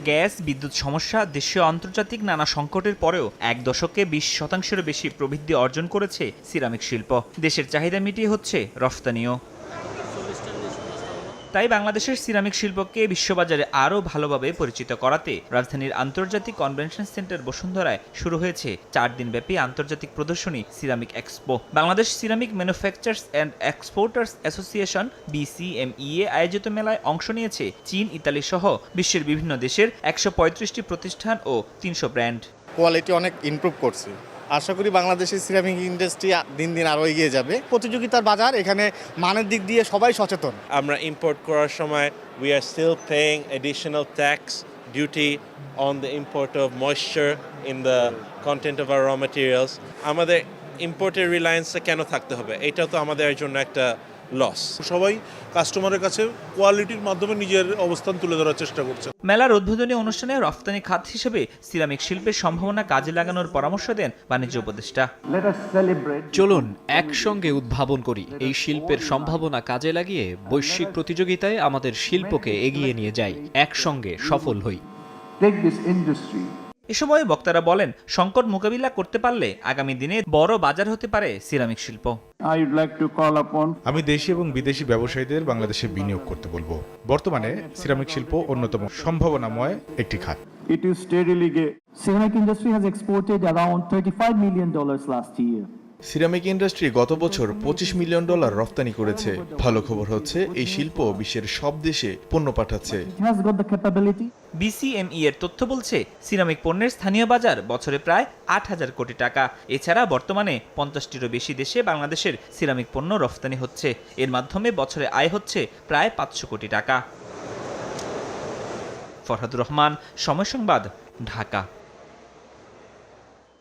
Gas, বিদ্যুৎ সমস্যা, দেশীয় আন্তর্জাতিক নানা সংকটের পরেও এক দশকে 20% বেশি প্রবৃদ্ধি অর্জন করেছে সিরামিক শিল্প। দেশের চাহিদা মিটিয়ে হচ্ছে রফতানিও। তাই বাংলাদেশের সিরামিক শিল্পকে বিশ্ববাজারে আরও ভালোভাবে পরিচিত করাতে রাজধানীর আন্তর্জাতিক কনভেনশন সেন্টার বসুন্ধরায় শুরু হয়েছে 4 দিনব্যাপী আন্তর্জাতিক প্রদর্শনী ceramic expo. Bangladesh ceramic manufacturers and exporters association BCMEA আয়োজিত মেলায় অংশ নিয়েছে চীন, ইতালি সহ বিশ্বের বিভিন্ন দেশের 135টি প্রতিষ্ঠান ও 300 ব্র্যান্ড। কোয়ালিটি অনেক ইমপ্রুভ করছে। আশা করি বাংলাদেশের সিরামিক ইন্ডাস্ট্রি দিন দিন আরও এগিয়ে যাবে। প্রতিযোগিতার বাজার, এখানে মানের দিক দিয়ে সবাই সচেতন। আমরা ইম্পোর্ট করার সময় we are still paying additional tax duty on the import of moisture in the content of our raw materials. আমাদের ইম্পোর্টের রিলায়েন্সে কেন থাকতে হবে? এটা তো আমাদের জন্য একটা লস। সবাই কাস্টমারের কাছে কোয়ালিটির মাধ্যমে নিজের অবস্থান তুলে ধরার চেষ্টা করছে। মেলার উদ্বোধনী অনুষ্ঠানে রফতানি খাত হিসেবে সিরামিক শিল্পের সম্ভাবনা কাজে লাগানোর পরামর্শ দেন বাণিজ্য উপদেষ্টা। চলুন একসঙ্গে উদ্ভাবন করি, এই শিল্পের সম্ভাবনা কাজে লাগিয়ে বৈশ্বিক প্রতিযোগিতায় আমাদের শিল্পকে এগিয়ে নিয়ে যাই, একসঙ্গে সফল হই। এ সময় বক্তারা বলেন, সংকট মোকাবিলা করতে পারলে আগামী দিনে বড় বাজার হতে পারে সিরামিক শিল্প। আমি দেশি এবং বিদেশি ব্যবসায়ীদের বাংলাদেশে বিনিয়োগ করতে বলবো। বর্তমানে সিরামিক শিল্প অন্যতম সম্ভাবনাময় একটি খাত। Ceramic industry has exported around $35 million last year. Ceramic industry গত বছর $25 মিলিয়ন রফতানি করেছে। ভালো খবর হচ্ছে এই শিল্প বিশ্বের সব দেশে পণ্য পাঠাচ্ছে। BCME এর তথ্য বলছে সিরামিক পণ্যের স্থানীয় বাজার বছরে প্রায় 8,000 কোটি টাকা। এছাড়া বর্তমানে 50টিরও বেশি দেশে বাংলাদেশের সিরামিক পণ্য রফতানি হচ্ছে। এর মাধ্যমে বছরে আয় হচ্ছে প্রায় 500 কোটি টাকা। ফরহাদুর রহমান, সময় সংবাদ, ঢাকা।